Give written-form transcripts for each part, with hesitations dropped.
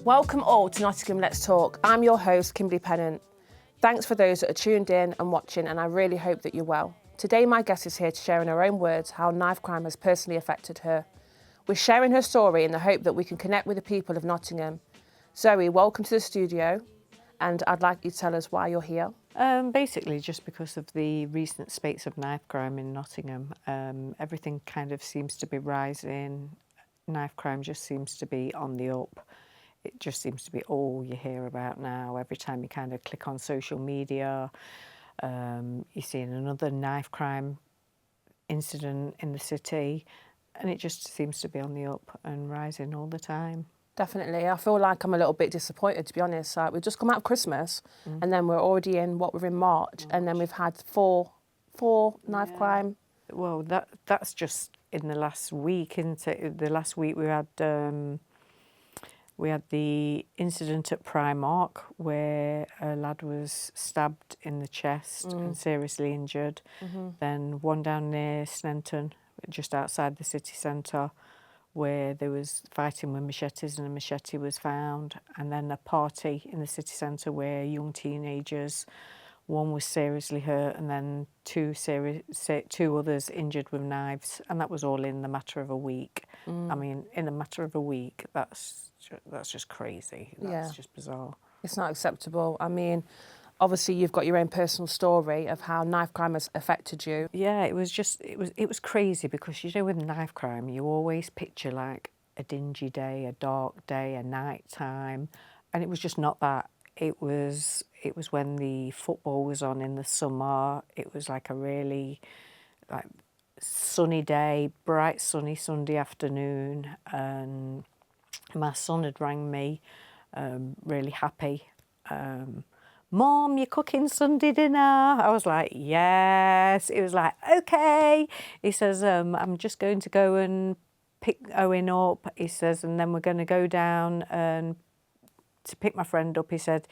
Welcome all to Nottingham Let's Talk. I'm your host, Kimberly Pennant. Thanks for those that are tuned in and watching, and I really hope that you're well. Today, my guest is here to share in her own words how knife crime has personally affected her. We're sharing her story in the hope that we can connect with the people of Nottingham. Zoe, welcome to the studio, and I'd like you to tell us why you're here. Basically, just because of the recent spates of knife crime in Nottingham, everything kind of seems to be rising. Knife crime just seems to be on the up. It just seems to be all you hear about now. Every time you kind of click on social media, you're seeing another knife crime incident in the city, and it just seems to be on the up and rising all the time. Definitely. I feel like I'm a little bit disappointed, to be honest. Like, we've just come out of Christmas and then we're already in we're in March, and then we've had four knife crime. Well, that's just in the last week, isn't it? The last week we had the incident at Primark where a lad was stabbed in the chest and seriously injured. Then one down near Snenton, just outside the city centre, where there was fighting with machetes and a machete was found. And then a party in the city centre where young teenagers, one was seriously hurt and then two others injured with knives. And that was all in the matter of a week. I mean, in a matter of a week, that's just crazy. That's just bizarre. It's not acceptable. I mean, obviously you've got your own personal story of how knife crime has affected you. Yeah, it was crazy because, you know, with knife crime, you always picture like a dingy day, a dark day, a night time, and it was just not that. It was when the football was on in the summer. It was like a really like sunny day, bright sunny Sunday afternoon, and my son had rang me, really happy. Mom, you're cooking Sunday dinner? I was like, yes. It was like, okay. He says, I'm just going to go and pick Owen up. He says, and then we're going to go down and to pick my friend up. He said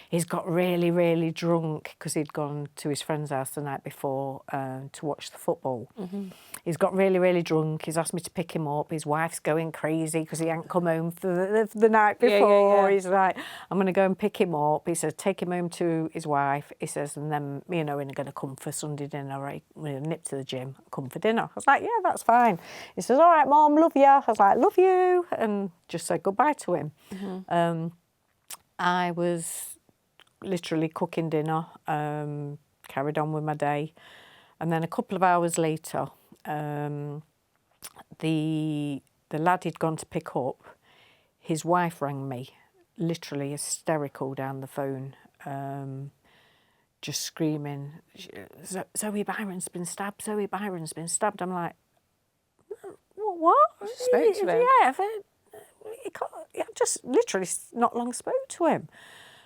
he's got really, really drunk because he'd gone to his friend's house the night before to watch the football. He's got really, really drunk. He's asked me to pick him up. His wife's going crazy because he hadn't come home for the night before. He's like, I'm going to go and pick him up. He says, take him home to his wife. He says, and then me and Owen are going to come for Sunday dinner. Right? We're going to nip to the gym, come for dinner. I was like, yeah, that's fine. He says, all right, Mom, love you. I was like, love you. And just said goodbye to him. I was literally cooking dinner, carried on with my day. And then a couple of hours later, the lad he'd gone to pick up, his wife rang me, literally hysterical down the phone, just screaming, Zoe Byron's been stabbed, Zoe Byron's been stabbed. I'm like, what? Spoke to him? Yeah, I just literally not long spoke to him.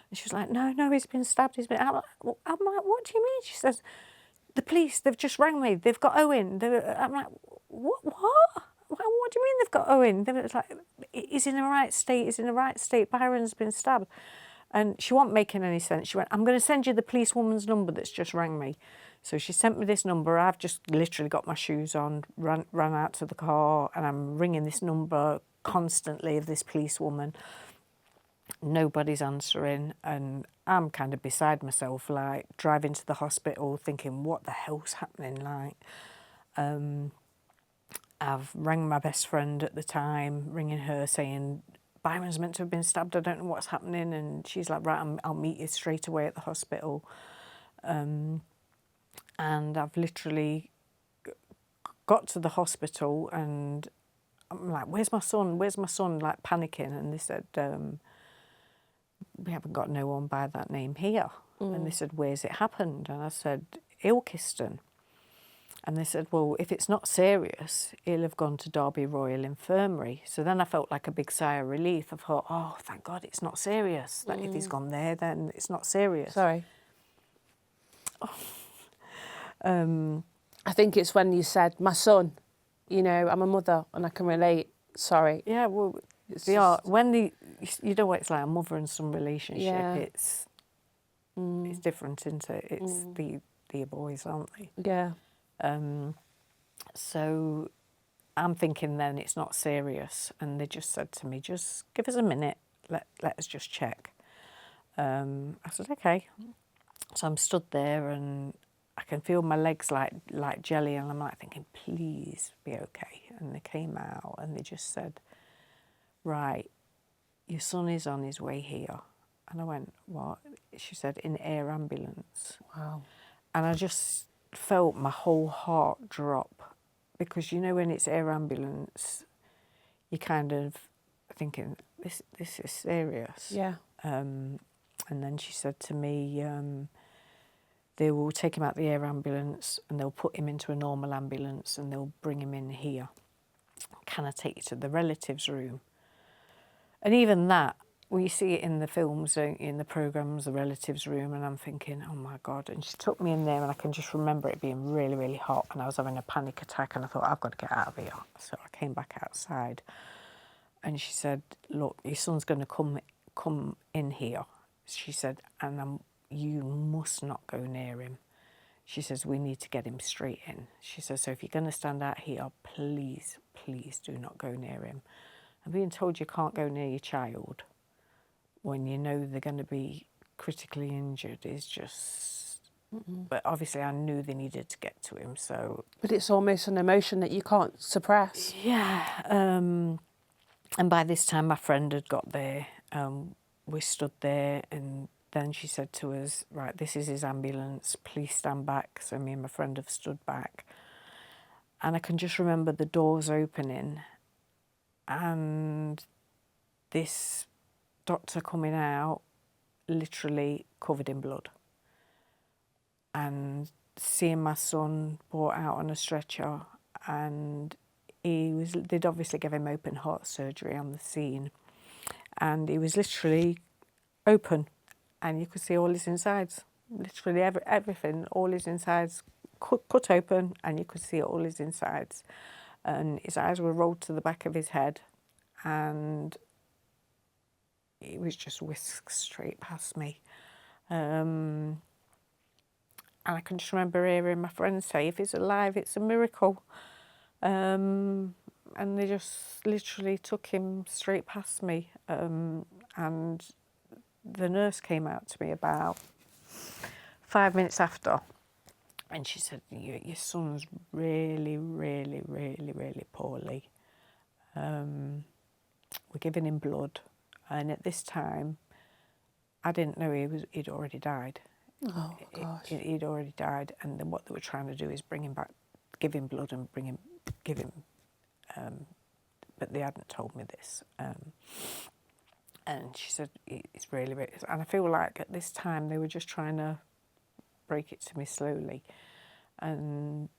And she was like, no, he's been stabbed. I'm like, what do you mean? She says, the police, they've just rang me. They've got Owen. I'm like, what? What do you mean they've got Owen? They were like, he's in the right state. He's in the right state. Byron's been stabbed. And she wasn't making any sense. She went, I'm going to send you the policewoman's number that's just rang me. So she sent me this number. I've just literally got my shoes on, ran out to the car, and I'm ringing this number constantly of this policewoman. Nobody's answering, and I'm kind of beside myself, like driving to the hospital thinking, what the hell's happening? Like, I've rang my best friend at the time, ringing her saying, Byron's meant to have been stabbed, I don't know what's happening. And she's like, right, I'll meet you straight away at the hospital. And I've literally got to the hospital and I'm like, where's my son? Where's my son? Like panicking. And they said, we haven't got no one by that name here. And they said, where's it happened? And I said, Ilkeston. And they said, well, if it's not serious, he'll have gone to Derby Royal Infirmary. So then I felt like a big sigh of relief. I thought, oh, thank God it's not serious. That if he's gone there, then it's not serious. Sorry. I think it's when you said, my son, you know, I'm a mother and I can relate. Sorry. Yeah, well, you know what it's like, a mother and son relationship, it's different, isn't it? It's the boys, aren't they? Yeah. So I'm thinking then it's not serious. And they just said to me, just give us a minute. let us just check. I said, okay. So I'm stood there and I can feel my legs like jelly, and I'm like thinking, please be okay. And they came out and they just said, right, your son is on his way here. And I went, what? She said, in air ambulance. Wow. And I just felt my whole heart drop, because you know when it's air ambulance, you're kind of thinking, this is serious. Yeah. And then she said to me, they will take him out the air ambulance and they'll put him into a normal ambulance and they'll bring him in here. Can I take you to the relatives' room? And even that, well, you see it in the films, don't you, in the programmes, the relatives' room, and I'm thinking, oh my God. And she took me in there and I can just remember it being really, really hot, and I was having a panic attack and I thought, I've got to get out of here. So I came back outside and she said, look, your son's going to come in here. She said, and you must not go near him. She says, we need to get him straight in. She says, so if you're going to stand out here, please, please do not go near him. And being told you can't go near your child when you know they're going to be critically injured is just... But obviously I knew they needed to get to him, so... But it's almost an emotion that you can't suppress. Yeah. And by this time my friend had got there. We stood there and then she said to us, right, this is his ambulance, please stand back. So me and my friend have stood back. And I can just remember the doors opening and this doctor coming out literally covered in blood, and seeing my son brought out on a stretcher, and they'd obviously give him open heart surgery on the scene, and he was literally open and you could see all his insides, literally everything, all his insides cut open, and you could see all his insides, and his eyes were rolled to the back of his head, and he was just whisked straight past me. And I can just remember hearing my friends say, if he's alive, it's a miracle. And they just literally took him straight past me. And the nurse came out to me about 5 minutes after, and she said, your son's really, really, really, really poorly. We're giving him blood. And at this time, I didn't know he'd already died. Oh, gosh. He'd already died, and then what they were trying to do is bring him back, give him blood and give him, but they hadn't told me this. And she said, it's really, really, and I feel like at this time they were just trying to break it to me slowly. And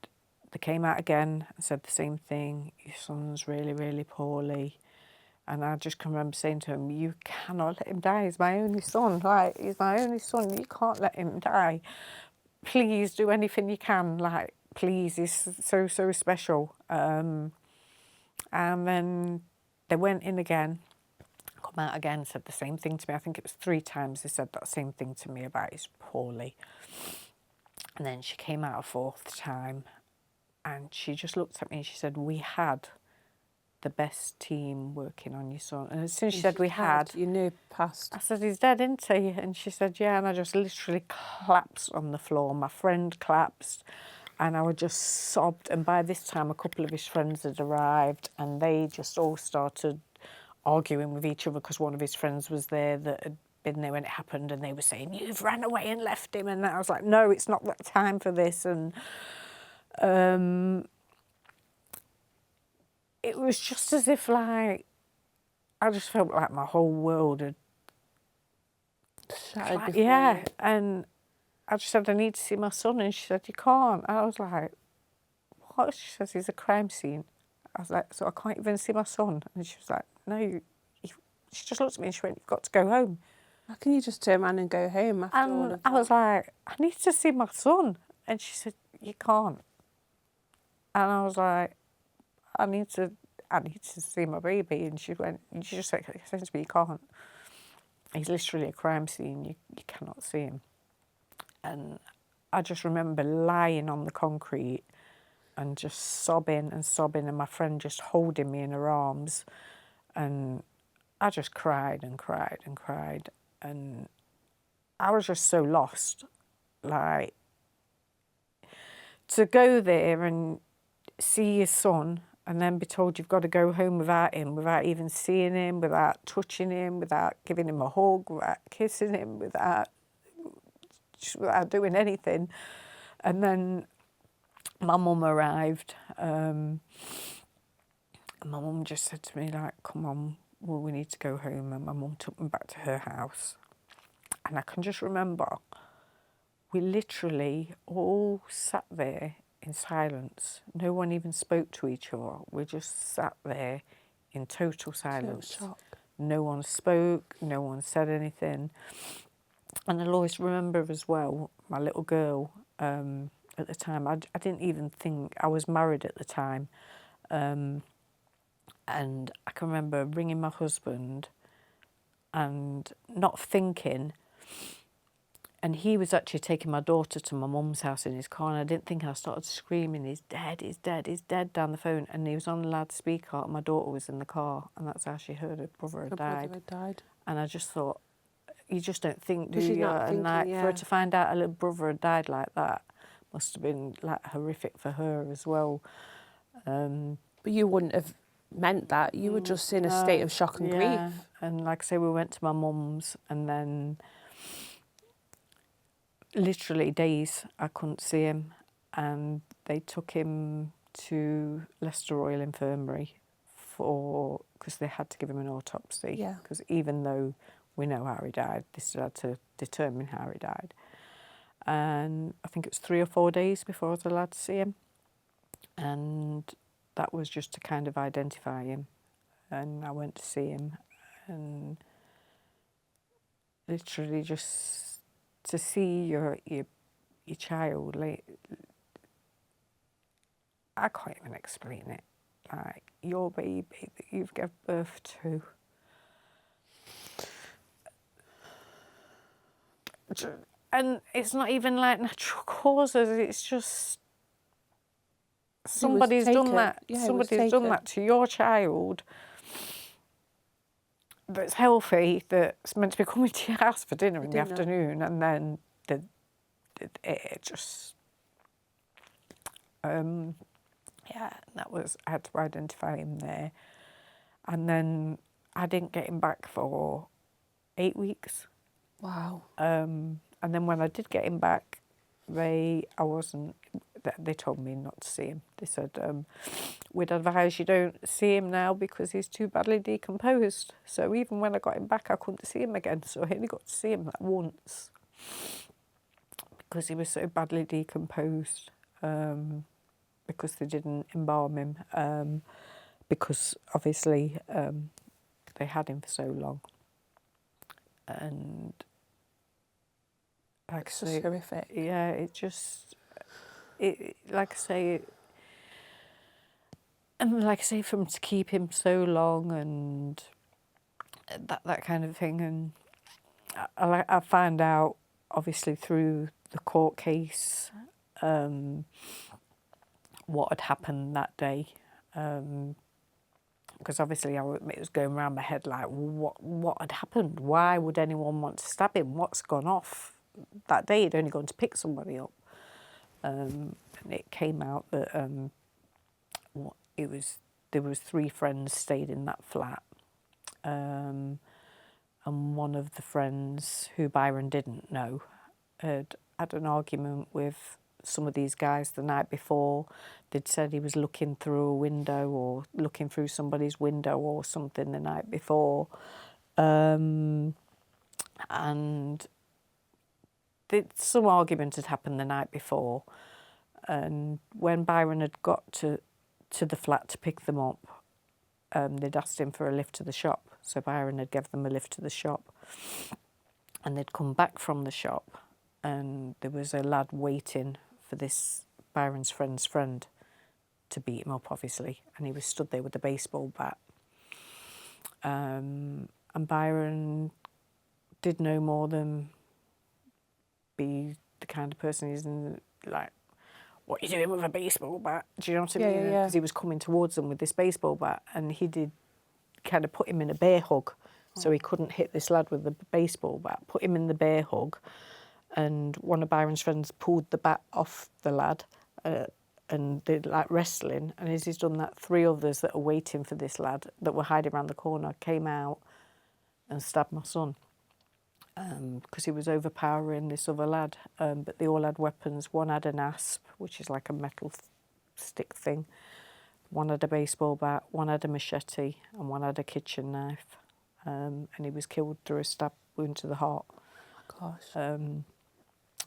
they came out again and said the same thing, your son's really, really poorly. And I just can remember saying to him, you cannot let him die. He's my only son. Like, he's my only son. You can't let him die. Please do anything you can. Like, please, he's so, so special. And then they went in again, come out again, said the same thing to me. I think it was 3 times they said that same thing to me about he's poorly. And then she came out a 4th time and she just looked at me and she said, we had the best team working on your son. And as soon as she said we had, you knew past. I said, he's dead, isn't he? And she said, yeah. And I just literally collapsed on the floor. My friend collapsed and I was just sobbed. And by this time, a couple of his friends had arrived and they just all started arguing with each other because one of his friends was there that had been there when it happened, and they were saying, you've ran away and left him. And I was like, no, it's not that time for this. And it was just as if, like, I just felt like my whole world had Shattered before yeah. you. And I just said, I need to see my son. And she said, you can't. And I was like, what? She says, he's a crime scene. I was like, so I can't even see my son? And she was like, no. She just looked at me and she went, you've got to go home. How can you just turn around and go home after all And of I that? was like, I need to see my son. And she said, you can't. And I was like, I need to see my baby. And she went, you just said to me, you can't. He's literally a crime scene. You cannot see him. And I just remember lying on the concrete and just sobbing and sobbing, and my friend just holding me in her arms. And I just cried and cried and cried, and I was just so lost. Like, to go there and see your son and then be told you've got to go home without him, without even seeing him, without touching him, without giving him a hug, without kissing him, without doing anything. And then my mum arrived. And my mum just said to me, like, come on, well, we need to go home. And my mum took me back to her house. And I can just remember we literally all sat there in silence. No one even spoke to each other. We just sat there in total silence. Shock. No one spoke, no one said anything. And I'll always remember as well, my little girl, at the time, I didn't even think, I was married at the time. And I can remember ringing my husband and not thinking. And he was actually taking my daughter to my mum's house in his car, and I didn't think, I started screaming, he's dead, he's dead, he's dead, down the phone. And he was on the loudspeaker, and my daughter was in the car, and that's how she heard her brother had died. Brother had died. And I just thought, you just don't think, do She's you? not And thinking, like, yeah. for her to find out her little brother had died like that must have been like horrific for her as well. But you wouldn't have meant that. You were just in a state of shock and grief. And like I say, we went to my mum's, and then literally days I couldn't see him, and they took him to Leicester Royal Infirmary because they had to give him an autopsy. Yeah. Because even though we know how he died, they still had to determine how he died. And I think it was 3 or 4 days before I was allowed to see him, and that was just to kind of identify him. And I went to see him, and literally just to see your child, like, I can't even explain it. Like, your baby that you've given birth to. And it's not even like natural causes, it's just somebody's done that. Yeah, Somebody's done that to your child that's healthy, that's meant to be coming to your house for dinner in the afternoon, and then it just that was, I had to identify him there. And then I didn't get him back for 8 weeks. Wow. And then when I did get him back, they told me not to see him. They said, we'd advise you don't see him now because he's too badly decomposed. So even when I got him back, I couldn't see him again. So I only got to see him like once because he was so badly decomposed, because they didn't embalm him, because obviously they had him for so long. And like it's just horrific. Yeah, like I say, and like I say, for him to keep him so long and that kind of thing. And I found out, obviously, through the court case, what had happened that day. Because obviously it was going around my head like, what had happened? Why would anyone want to stab him? What's gone off? That day he'd only gone to pick somebody up. And it came out that there was 3 friends stayed in that flat. And one of the friends, who Byron didn't know, had had an argument with some of these guys the night before. They'd said he was looking through a window or looking through somebody's window or something the night before. And some argument had happened the night before. And when Byron had got to the flat to pick them up, they'd asked him for a lift to the shop. So Byron had given them a lift to the shop. And they'd come back from the shop, and there was a lad waiting for this Byron's friend's friend to beat him up, obviously. And he was stood there with a baseball bat. And Byron did no more than be the kind of person he's like, what are you doing with a baseball bat? Do you know what I mean? Yeah. Because he was coming towards them with this baseball bat, and he did kind of put him in a bear hug So he couldn't hit this lad with the baseball bat, put him in the bear hug, and one of Byron's friends pulled the bat off the lad and did like wrestling. And as he's done that, 3 others that are waiting for this lad that were hiding around the corner came out and stabbed my son because he was overpowering this other lad. But they all had weapons. One had an asp, which is like a metal stick thing. One had a baseball bat, one had a machete, and one had a kitchen knife. And he was killed through a stab wound to the heart. Oh my gosh.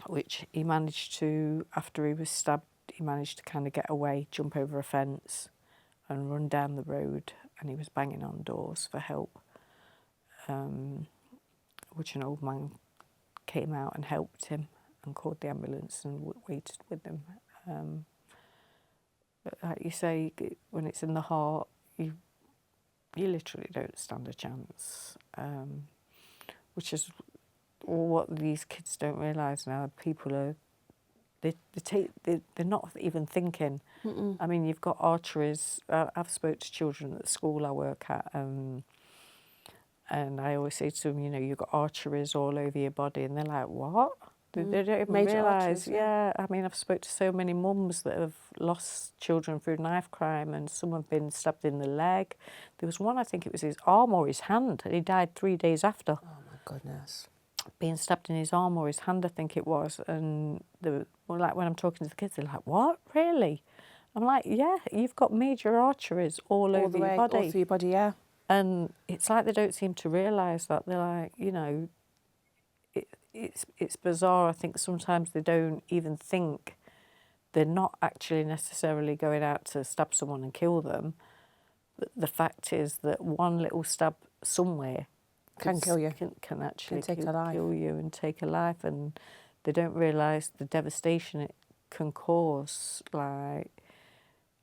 Which he managed to, after he was stabbed, he managed to kind of get away, jump over a fence and run down the road, and he was banging on doors for help, which an old man came out and helped him and called the ambulance and waited with him. But like you say, when it's in the heart, you literally don't stand a chance, which is what these kids don't realise now. People are, they're not even thinking. Mm-mm. I mean, you've got archeries. I've spoke to children at the school I work at, and I always say to them, you know, you've got arteries all over your body, and they're like, what? They don't even Major realise. arteries, Yeah, I mean, I've spoke to so many mums that have lost children through knife crime, and some have been stabbed in the leg. There was one, I think it was his arm or his hand, and he died 3 days after. Oh my goodness. Being stabbed in his arm or his hand, I think it was. And like when I'm talking to the kids, they're like, what, really? I'm like, yeah, you've got major arteries all over your body. All through your body, yeah. And it's like they don't seem to realise that. They're like, you know, it's bizarre. I think sometimes they don't even think they're not actually necessarily going out to stab someone and kill them. But the fact is that one little stab somewhere Can kill you. Can actually take a life. kill you and take a life. And they don't realise the devastation it can cause. Like,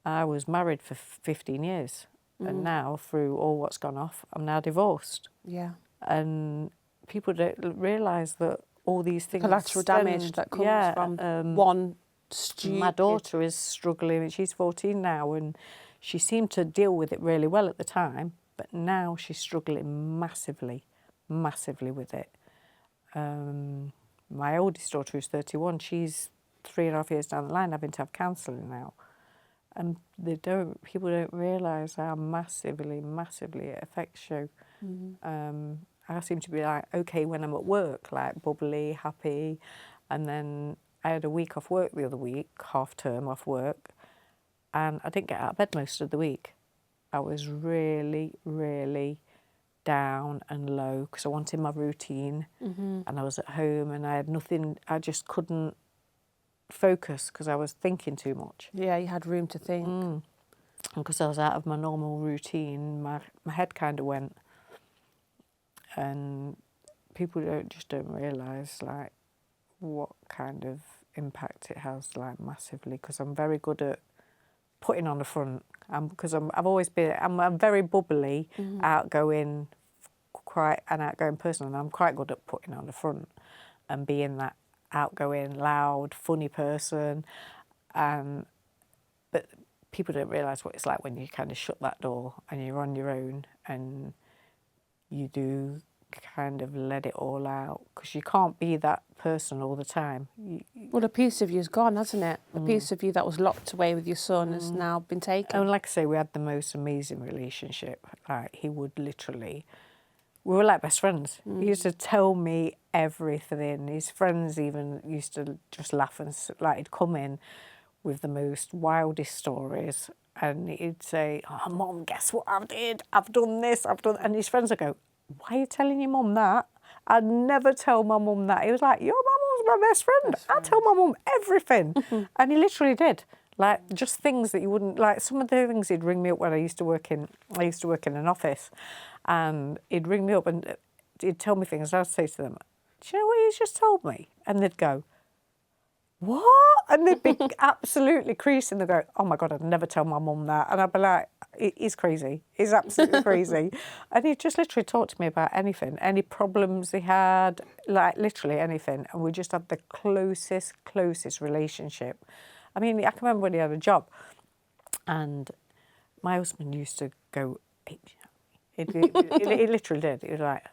I was married for 15 years. And now, through all what's gone off, I'm now divorced. Yeah. And people don't realise that all these things... Collateral damage that comes from one stupid... My daughter is struggling. She's 14 now, and she seemed to deal with it really well at the time, but now she's struggling massively with it. My oldest daughter, who's 31, she's 3.5 years down the line having to have counselling now. And people don't realise how massively it affects you. I seem to be like, okay, when I'm at work, like bubbly, happy. And then I had a week off work the other week, half term off work. And I didn't get out of bed most of the week. I was really, really down and low because I wanted my routine. And I was at home and I had nothing, I just couldn't focus because I was thinking too much. Yeah, you had room to think. And because I was out of my normal routine, my head kind of went. And people don't realise like what kind of impact it has, like massively. Because I'm very good at putting on the front. Because I've always been. I'm a very bubbly, outgoing, quite an outgoing person, and I'm quite good at putting on the front and being that outgoing, loud, funny person. But people don't realise what it's like when you kind of shut that door and you're on your own and you do kind of let it all out because you can't be that person all the time. Well, a piece of you's gone, hasn't it? A piece of you that was locked away with your son has now been taken. And like I say, we had the most amazing relationship. Like, he would literally... We were like best friends. He used to tell me everything. His friends even used to just laugh and like he'd come in with the most wildest stories and he'd say, oh, Mum, guess what I did? I've done this, I've done... And his friends would go, why are you telling your mum that? I'd never tell my mum that. He was like, your mum was my best friend. I tell my mum everything. And he literally did. Like, just things that you wouldn't... Like, some of the things he'd ring me up when I used to work in an office. And he'd ring me up and he'd tell me things. I'd say to them, do you know what he's just told me? And they'd go, what? And they'd be absolutely creasing. They'd go, oh, my God, I'd never tell my mum that. And I'd be like, he's crazy. He's absolutely crazy. And he'd just literally talk to me about anything, any problems he had, like literally anything. And we just had the closest relationship. I mean, I can remember when he had a job and my husband used to go, He literally did. He was like,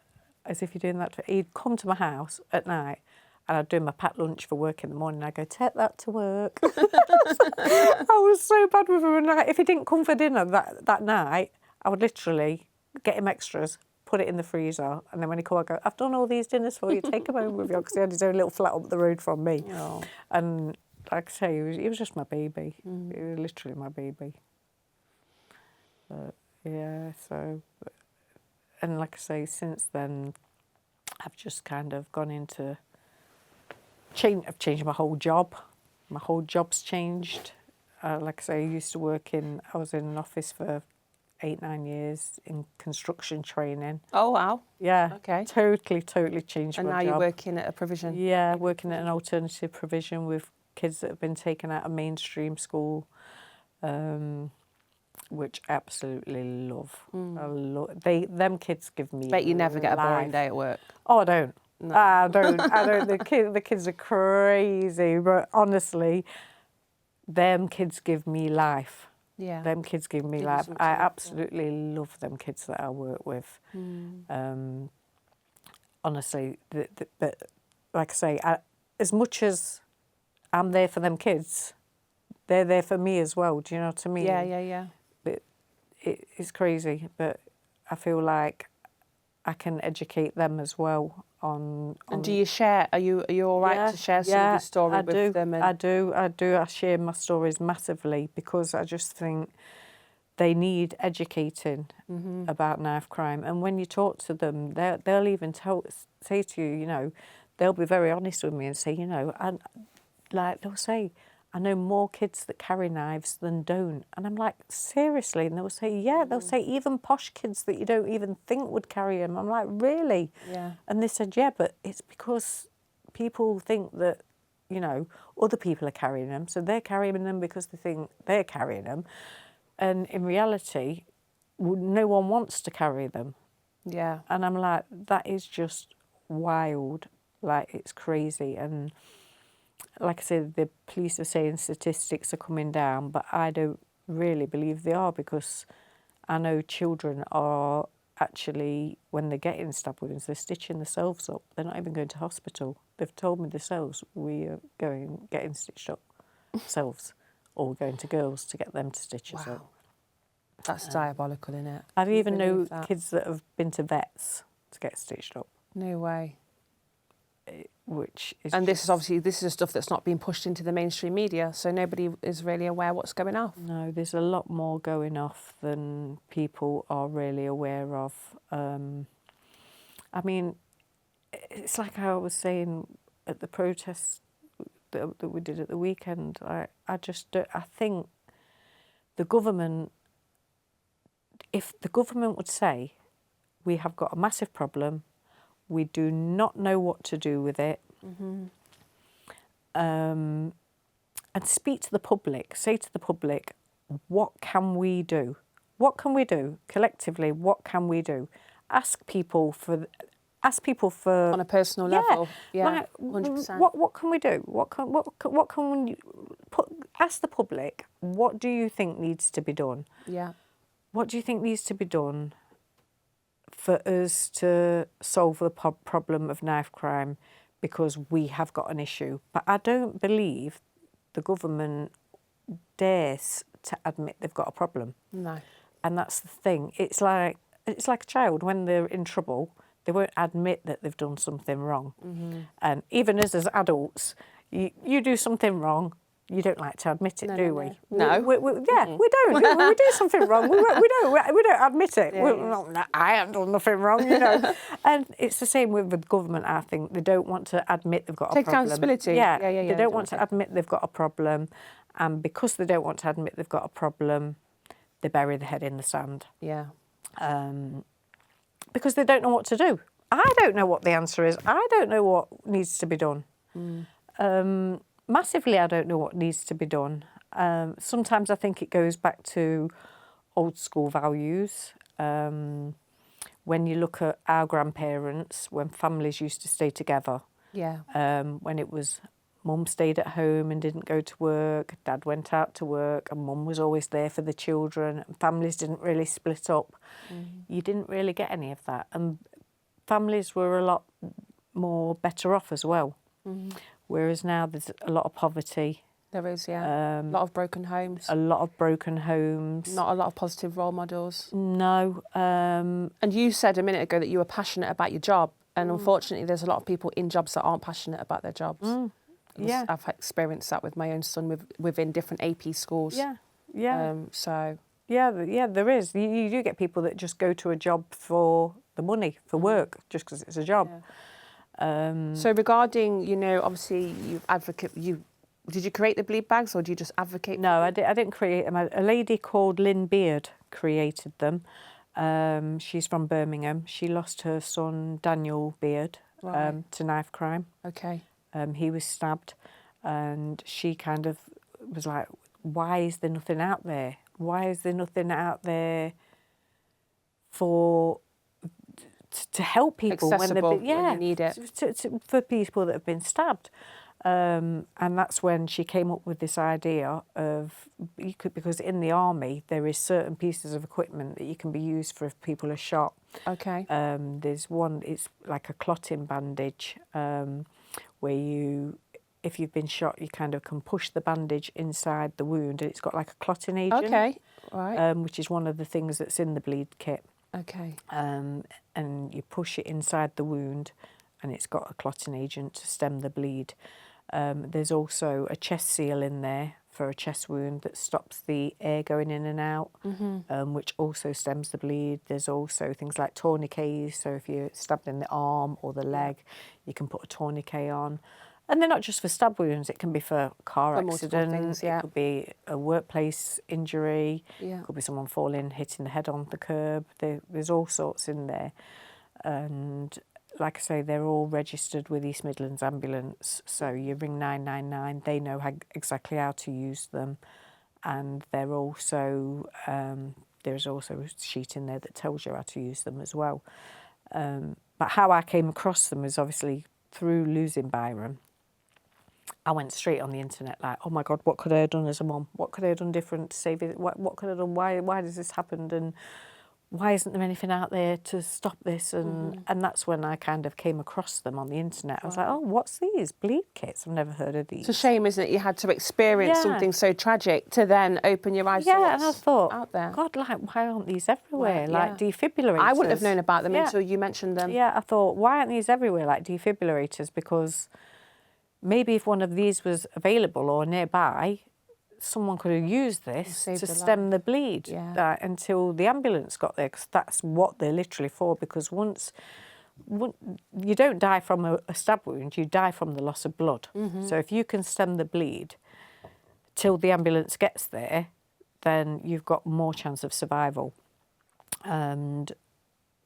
as if you're doing that. He'd come to my house at night and I'd do my packed lunch for work in the morning. I'd go, take that to work. I was so bad with him. And like, if he didn't come for dinner that night, I would literally get him extras, put it in the freezer. And then when he came, I'd go, I've done all these dinners for you. Take them home with you. Because he had his own little flat up the road from me. Oh. And like I say, he was just my baby. He was literally my baby. But yeah, so... And like I say, since then, I've just kind of gone into... I've changed my whole job. My whole job's changed. Like I say, I was in an office for 8-9 years in construction training. Oh, wow. Yeah. Okay. Totally changed my job. And now you're working at a provision? Yeah, working at an alternative provision with kids that have been taken out of mainstream school, which I absolutely love. I love them kids give me Bet you never get a boring life. day at work. Oh, I don't. No. I don't. The kids are crazy, but honestly, them kids give me life. Yeah. Them kids give me Give you life. something I to look for. absolutely love them kids that I work with. Honestly, but like I say, as much as I'm there for them kids, they're there for me as well. Do you know what I mean? Yeah. It's crazy, but I feel like I can educate them as well on. And do you share? Are you all right to share some of your story with them? And... I do. I share my stories massively because I just think they need educating about knife crime. And when you talk to them, they'll even say to you, they'll be very honest with me and say, and like they'll say, I know more kids that carry knives than don't. And I'm like, seriously? And they'll say, yeah. They'll say, even posh kids that you don't even think would carry them. I'm like, really? Yeah. And they said, yeah, but it's because people think that, other people are carrying them. So they're carrying them because they think they're carrying them. And in reality, no one wants to carry them. Yeah. And I'm like, that is just wild. Like, it's crazy. And like I said, the police are saying statistics are coming down, but I don't really believe they are because I know children are actually, when they're getting stab wounds, they're stitching themselves up. They're not even going to hospital. They've told me themselves, we are getting stitched up ourselves, or we're going to girls to get them to stitch us up. That's diabolical, isn't it? I even know kids that have been to vets to get stitched up. No way. Which is and this is stuff that's not being pushed into the mainstream media, so nobody is really aware what's going off. No, there's a lot more going off than people are really aware of. I mean, it's like I was saying at the protest that we did at the weekend. I think the government, if the government would say, we have got a massive problem, we do not know what to do with it. And speak to the public, say to the public, what can we do? What can we do collectively? What can we do? Ask people for On a personal level. Yeah, like, 100%. What can we do? What can we ask the public, what do you think needs to be done? Yeah. What do you think needs to be done for us to solve the problem of knife crime, because we have got an issue? But I don't believe the government dares to admit they've got a problem. No. And that's the thing. It's like a child, when they're in trouble, they won't admit that they've done something wrong. And even as adults, you do something wrong, you don't like to admit it, do we? No. We don't. We do something wrong. We don't admit it. Yeah. I haven't done nothing wrong, And it's the same with the government, I think. They don't want to admit they've got a problem. Take accountability. Yeah. Yeah. They don't want to admit they've got a problem. And because they don't want to admit they've got a problem, they bury their head in the sand. Yeah. Because they don't know what to do. I don't know what the answer is. I don't know what needs to be done. Massively, I don't know what needs to be done. Sometimes I think it goes back to old school values. When you look at our grandparents, when families used to stay together, Yeah. when it was Mum stayed at home and didn't go to work. Dad went out to work, and Mum was always there for the children. Families didn't really split up. You didn't really get any of that. And families were a lot more better off as well. Whereas now there's a lot of poverty. There is, yeah. A lot of broken homes. A lot of broken homes. Not a lot of positive role models. No. And you said a minute ago that you were passionate about your job. And unfortunately, there's a lot of people in jobs that aren't passionate about their jobs. Yeah. I've experienced that with my own son within different AP schools. Yeah, yeah. So... Yeah, there is. You do get people that just go to a job for the money, for work, just because it's a job. Yeah. So regarding, you know, obviously did you create the bleed bags or do you just advocate? No, I didn't create them. A lady called Lynn Beard created them. She's from Birmingham. She lost her son, Daniel Beard, to knife crime. Okay. He was stabbed, and she kind of was like, why is there nothing out there? Why is there nothing out there to help people accessible when you need it? For people that have been stabbed. And that's when she came up with this idea of, because in the army there is certain pieces of equipment that you can be used for if people are shot. Okay. There's one, it's like a clotting bandage, where if you've been shot, you kind of can push the bandage inside the wound, and it's got like a clotting agent. Okay, right. Which is one of the things that's in the bleed kit. Okay. And you push it inside the wound, and it's got a clotting agent to stem the bleed. There's also a chest seal in there for a chest wound that stops the air going in and out, which also stems the bleed. There's also things like tourniquets, so if you're stabbed in the arm or the leg, you can put a tourniquet on. And they're not just for stab wounds, it can be for car accidents, it could be a workplace injury, it could be someone falling, hitting the head on the curb. There's all sorts in there. And like I say, they're all registered with East Midlands Ambulance. So you ring 999, they know exactly how to use them. And they're also, there's also a sheet in there that tells you how to use them as well. But how I came across them is obviously through losing Byron. I went straight on the internet like, oh my God, what could I have done as a mum? What could I have done different to save it? What could I have done? Why does this happen? And why isn't there anything out there to stop this? And that's when I kind of came across them on the internet. I was like, oh, what's these? Bleed kits? I've never heard of these. It's a shame, isn't it? You had to experience something so tragic to then open your eyes to what's and I thought, out there. God, like, why aren't these everywhere? Like defibrillators. I wouldn't have known about them until you mentioned them. Yeah, I thought, why aren't these everywhere, like defibrillators? Because maybe if one of these was available or nearby, someone could have used this to stem the bleed until the ambulance got there, because that's what they're literally for. Because once you don't die from a stab wound, you die from the loss of blood. So if you can stem the bleed till the ambulance gets there, then you've got more chance of survival. And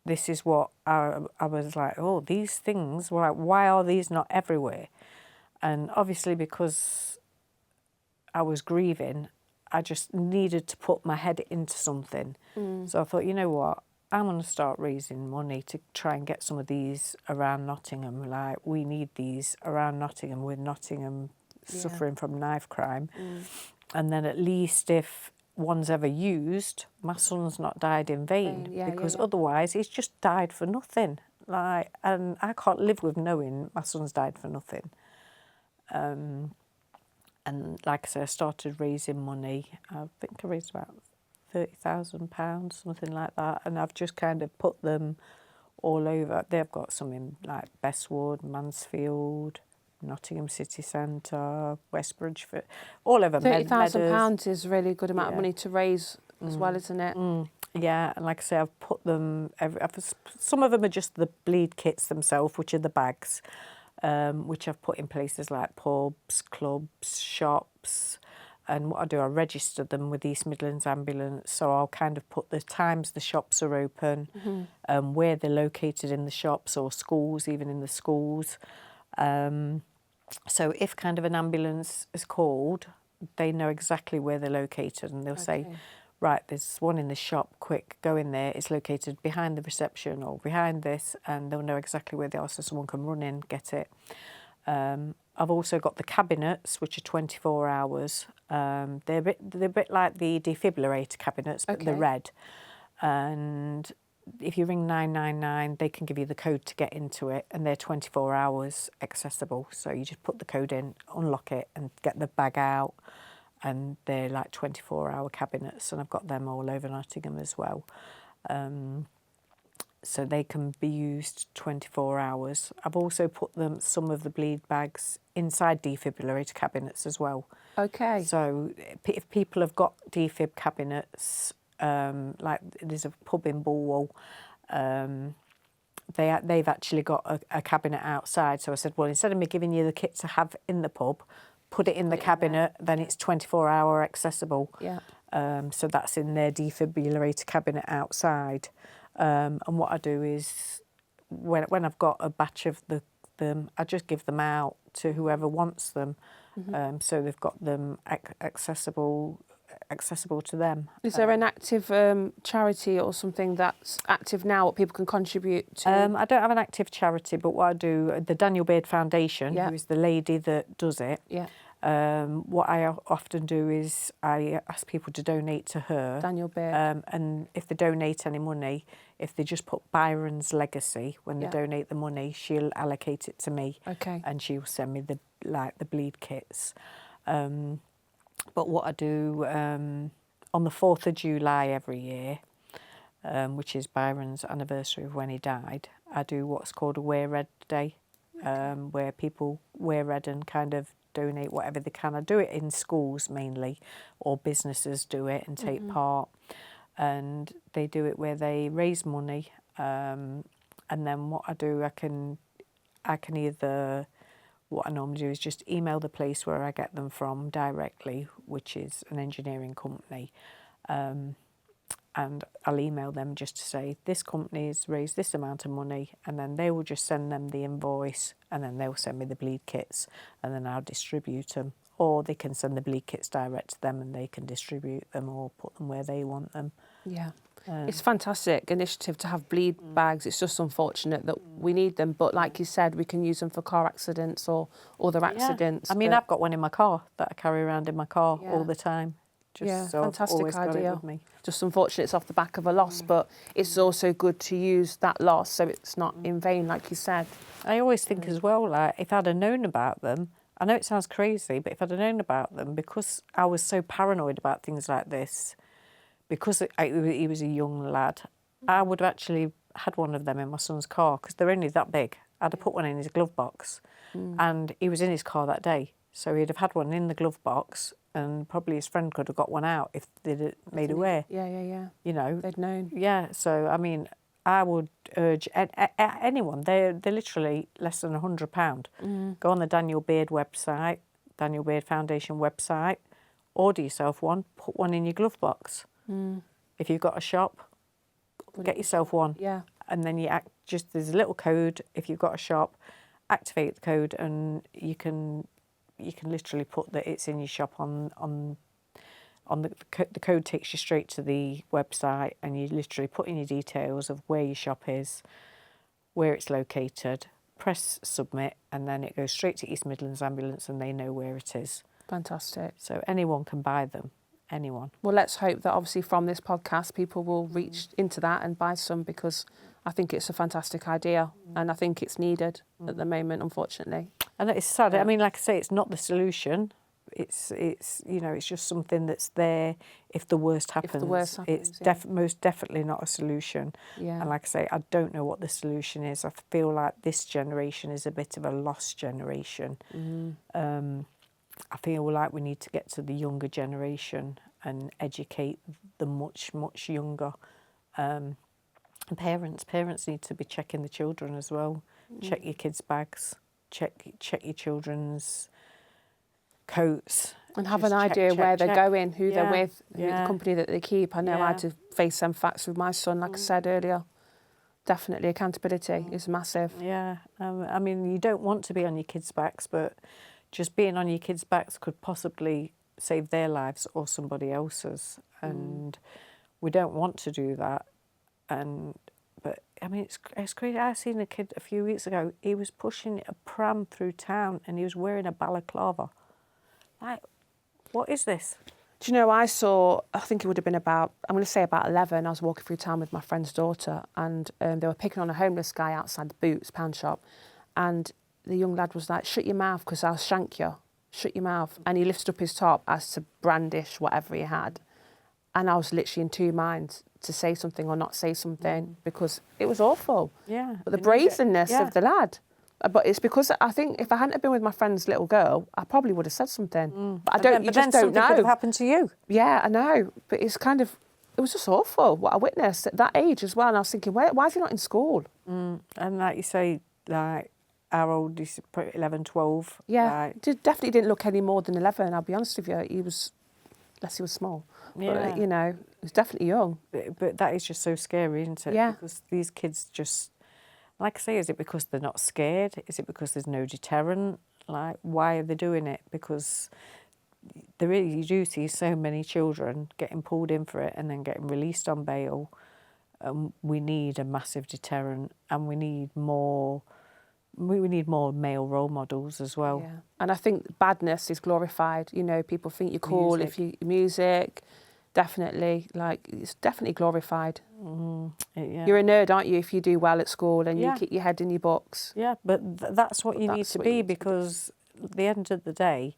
this is what I was like, oh, these things, why are these not everywhere? And obviously because I was grieving, I just needed to put my head into something. So I thought, you know what, I'm going to start raising money to try and get some of these around Nottingham. Like, we need these around Nottingham, with Nottingham suffering from knife crime. And then at least if one's ever used, my son's not died in vain, because otherwise he's just died for nothing. Like, and I can't live with knowing my son's died for nothing. And like I said, I started raising money. I think I raised about £30,000, something like that. And I've just kind of put them all over. They've got some in like Bestwood, Mansfield, Nottingham City Centre, West Bridgeford, all over. £30,000 is a really good amount of money to raise as well, isn't it? Yeah, and like I say, I've put them, some of them are just the bleed kits themselves, which are the bags. Which I've put in places like pubs, clubs, shops. And what I do, I register them with East Midlands Ambulance. So I'll kind of put the times the shops are open, where they're located in the shops, or schools, even in the schools. So if kind of an ambulance is called, they know exactly where they're located, and they'll say, right, there's one in the shop, quick, go in there. It's located behind the reception or behind this, and they'll know exactly where they are, so someone can run in, get it. I've also got the cabinets, which are 24 hours. They're a bit like the defibrillator cabinets, but they're Okay. red. And if you ring 999, they can give you the code to get into it, and they're 24 hours accessible. So you just put the code in, unlock it, and get the bag out. And they're like 24-hour cabinets, and I've got them all over Nottingham as well. So they can be used 24 hours. I've also put some of the bleed bags inside defibrillator cabinets as well. Okay. So if people have got defib cabinets, like there's a pub in Bulwell, they've actually got a cabinet outside. So I said, well, instead of me giving you the kit to have in the pub, put it in the cabinet, then it's 24-hour accessible. Yeah. So that's in their defibrillator cabinet outside. And what I do is, when I've got a batch of them, I just give them out to whoever wants them. So they've got them accessible to them. Is there an active charity or something that's active now what people can contribute to? I don't have an active charity, but what I do, the Daniel Beard Foundation, Yeah. who is the lady that does it, Yeah. what I often do is I ask people to donate to her. Daniel Beard. And if they donate any money, if they just put Byron's Legacy, when they Yeah. donate the money, she'll allocate it to me. Okay. And she'll send me the bleed kits. But what I do on the 4th of July every year, which is Byron's anniversary of when he died, I do what's called a Wear Red Day, where people wear red and kind of donate whatever they can. I do it in schools mainly, or businesses do it and take part. And they do it where they raise money. And then what I do, I can either, what I normally do is just email the place where I get them from directly, which is an engineering company. And I'll email them just to say, this company has raised this amount of money, and then they will just send them the invoice, and then they'll send me the bleed kits, and then I'll distribute them. Or they can send the bleed kits direct to them and they can distribute them or put them where they want them. Yeah. It's a fantastic initiative to have bleed bags. It's just unfortunate that we need them, but like you said, we can use them for car accidents or other accidents. I mean, but- I've got one in my car that I carry around in my car Yeah. all the time. Yeah, So I've fantastic always got it idea. with me. Just unfortunate it's off the back of a loss, but it's also good to use that loss so it's not in vain, like you said. I always think as well, like, if I'd have known about them, I know it sounds crazy, but if I'd have known about them, because I was so paranoid about things like this, because he was a young lad, I would have actually had one of them in my son's car, because they're only that big. I'd have put one in his glove box, and he was in his car that day. So he'd have had one in the glove box, and probably his friend could have got one out if they'd made aware. Yeah. You know, They'd known. yeah. So I mean, I would urge anyone. They're literally less than £100. Go on the Daniel Beard website, Daniel Beard Foundation website, order yourself one. Put one in your glove box. If you've got a shop, get yourself one. Yeah. And then there's a little code. If you've got a shop, activate the code, and you can literally put that it's in your shop on the code takes you straight to the website, and you literally put in your details of where your shop is, where it's located, press submit, and then it goes straight to East Midlands Ambulance and they know where it is. Fantastic. So anyone can buy them, anyone. Well, let's hope that obviously from this podcast people will reach into that and buy some, because I think it's a fantastic idea and I think it's needed at the moment, unfortunately. And it's sad. Yeah. I mean, like I say, it's not the solution. It's it's just something that's there if the worst happens. If the worst happens, It's most definitely not a solution. Yeah. And like I say, I don't know what the solution is. I feel like this generation is a bit of a lost generation. I feel like we need to get to the younger generation and educate the much, much younger. And parents need to be checking the children as well. Check your kids' bags. Check your children's coats. And have Just an idea where they're going, who they're Yeah, with, who the yeah. company that they keep. I know I Yeah. had to face them facts with my son, like I said earlier. Definitely accountability is massive. Yeah, I mean, you don't want to be on your kids' backs, but just being on your kids' backs could possibly save their lives or somebody else's. And we don't want to do that. But I mean, it's crazy. I seen a kid a few weeks ago. He was pushing a pram through town, and he was wearing a balaclava. Like, what is this? Do you know, I think it would have been about, I'm going to say about 11, I was walking through town with my friend's daughter, and they were picking on a homeless guy outside the Boots pound shop, and the young lad was like, shut your mouth because I'll shank you, shut your mouth. And he lifted up his top as to brandish whatever he had. And I was literally in two minds to say something or not say something because it was awful. Yeah. But the brazenness of the lad. But it's because I think if I hadn't been with my friend's little girl, I probably would have said something. But I don't. You just don't something know. could have happened to you. Yeah, I know. But it's kind of, it was just awful what I witnessed at that age as well. And I was thinking, why is he not in school? And like you say, like our oldest, 11, 12. Yeah, definitely didn't look any more than 11. I'll be honest with you. He was, unless he was small. Yeah. But, you know, he was definitely young. But that is just so scary, isn't it? Yeah. Because these kids just, like I say, is it because they're not scared? Is it because there's no deterrent? Like, why are they doing it? Because you do see so many children getting pulled in for it and then getting released on bail. We need a massive deterrent, and we need more male role models as well. Yeah. And I think badness is glorified. You know, people think you're cool if you music. Definitely, like it's definitely glorified. Yeah. You're a nerd, aren't you, if you do well at school and you keep your head in your books? Yeah, but that's what you need to be, because at the end of the day,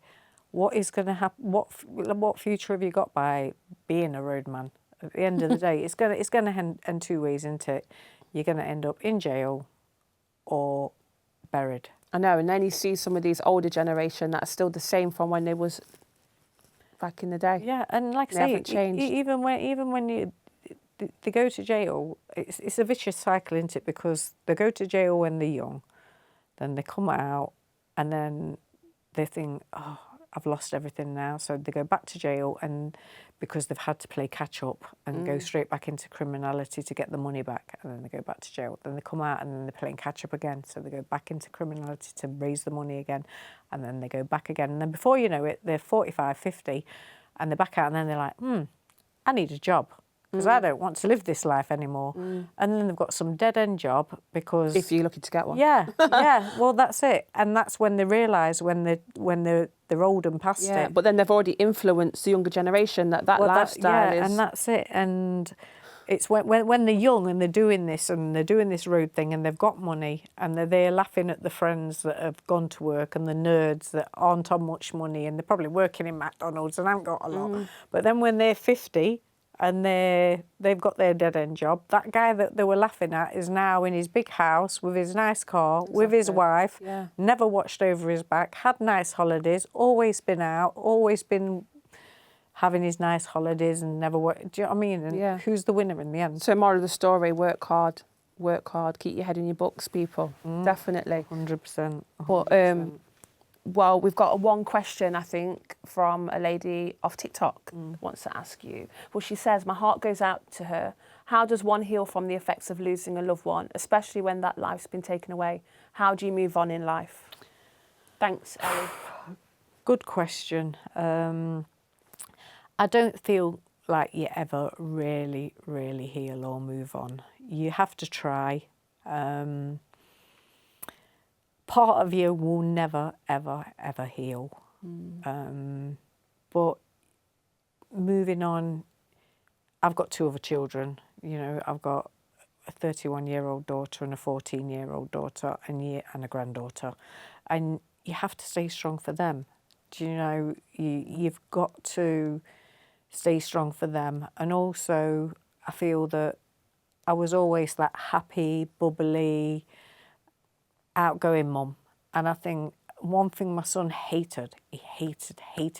what is going to happen? What future have you got by being a roadman? At the end of the day, it's going to end two ways, isn't it? You're going to end up in jail or buried. I know, and then you see some of these older generation that are still the same from when they was back in the day. Yeah, and like I say, changed. Even when they go to jail, it's a vicious cycle, isn't it? Because they go to jail when they're young, then they come out, and then they think, oh, I've lost everything now. So they go back to jail, and because they've had to play catch up and go straight back into criminality to get the money back, and then they go back to jail. Then they come out, and then they're playing catch up again. So they go back into criminality to raise the money again, and then they go back again. And then before you know it, they're 45, 50, and they're back out, and then they're like, I need a job, because I don't want to live this life anymore. And then they've got some dead-end job because... If you're looking to get one. Yeah, well, that's it. And that's when they realise, when they're old and past it. But then they've already influenced the younger generation that lifestyle is... and that's it. And it's when they're young and they're doing this road thing and they've got money and they're there laughing at the friends that have gone to work and the nerds that aren't on much money and they're probably working in McDonald's and haven't got a lot. But then when they're 50... and they've got their dead-end job, that guy that they were laughing at is now in his big house with his nice car, with his wife, never watched over his back, had nice holidays, always been out, always been having his nice holidays and never worked. Do you know what I mean? And who's the winner in the end? So moral of the story, work hard, keep your head in your books, people. Definitely. 100%. But, well, we've got one question, I think, from a lady off TikTok wants to ask you. Well, she says, my heart goes out to her. How does one heal from the effects of losing a loved one, especially when that life's been taken away? How do you move on in life? Thanks, Ellie. Good question. I don't feel like you ever really, really heal or move on. You have to try. Part of you will never, ever, ever heal. But moving on, I've got two other children. You know, I've got a 31-year-old daughter and a 14-year-old daughter and a granddaughter. And you have to stay strong for them. Do you know, you've got to stay strong for them. And also, I feel that I was always that happy, bubbly, outgoing mum. And I think one thing my son hated, he hated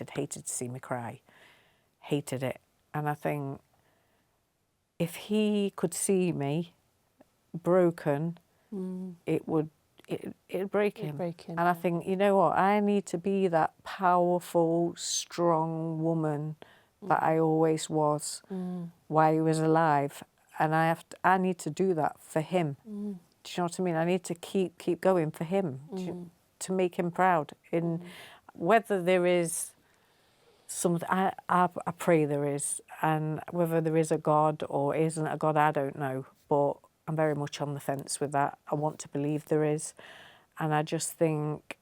to see me cry. Hated it. And I think if he could see me broken, it'd break him. And I think, you know what, I need to be that powerful, strong woman that I always was while he was alive. And I need to do that for him. Do you know what I mean? I need to keep going for him, to make him proud. In whether there is something, I pray there is, and whether there is a God or isn't a God, I don't know. But I'm very much on the fence with that. I want to believe there is. And I just think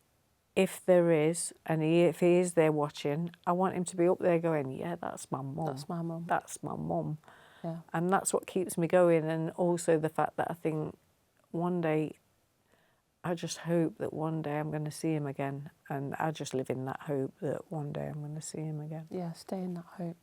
if there is, and if he is there watching, I want him to be up there going, yeah, that's my mum. That's my mum. That's my mum. Yeah. And that's what keeps me going. And also the fact that I think one day, I just hope that one day I'm going to see him again. And I just live in that hope that one day I'm going to see him again. Yeah, stay in that hope.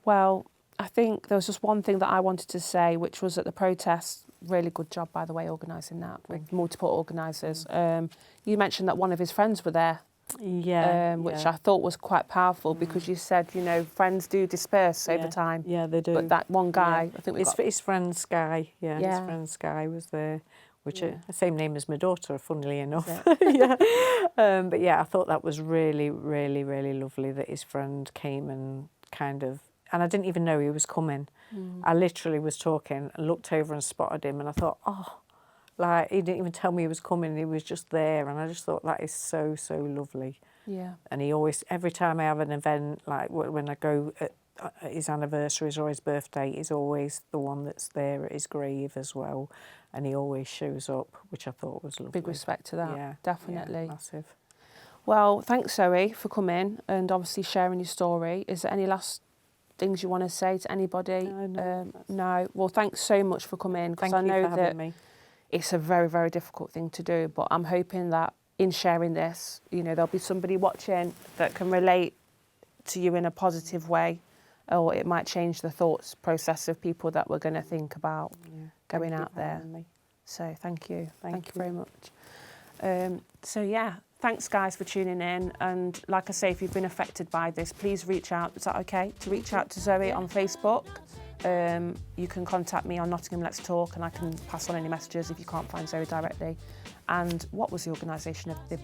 Well, I think there was just one thing that I wanted to say, which was at the protest. Really good job, by the way, organising that with multiple organisers. You mentioned that one of his friends were there, which I thought was quite powerful because you said, you know, friends do disperse over time. Yeah, they do. But that one guy, I think his friend Sky, his friend Sky was there, which the same name as my daughter, funnily enough. But yeah, I thought that was really, really, really lovely that his friend came and kind of, and I didn't even know he was coming. I literally was talking and looked over and spotted him, and I thought, oh, like he didn't even tell me he was coming. He was just there, and I just thought that is so, so lovely. Yeah. And he always, every time I have an event, like when I go at his anniversaries or his birthday, he's always the one that's there at his grave as well, and he always shows up, which I thought was lovely. Big respect to that, definitely. Yeah, massive. Well, thanks, Zoe, for coming and obviously sharing your story. Is there any last things you want to say to anybody? No. Well, thanks so much for coming, because I know that it's a very, very difficult thing to do, but I'm hoping that in sharing this, you know, there'll be somebody watching that can relate to you in a positive way, or it might change the thoughts process of people that we're going to think about going out there. So thank you. Thank you very much. So yeah, thanks guys for tuning in. And like I say, if you've been affected by this, please reach out. Is that okay? To reach out to Zoe on Facebook. You can contact me on Nottingham Let's Talk, and I can pass on any messages if you can't find Zoe directly. And what was the organisation of the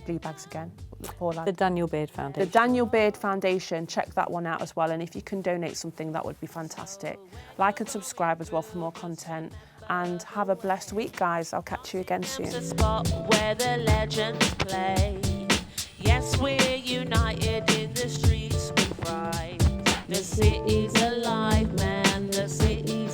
Blue Bags again? The Daniel Beard Foundation. The Daniel Beard Foundation. Check that one out as well. And if you can donate something, that would be fantastic. Like and subscribe as well for more content. And have a blessed week, guys. I'll catch you again soon. The spot where the legends play. Yes, we're united in the streets with pride. The city's alive, man. The city's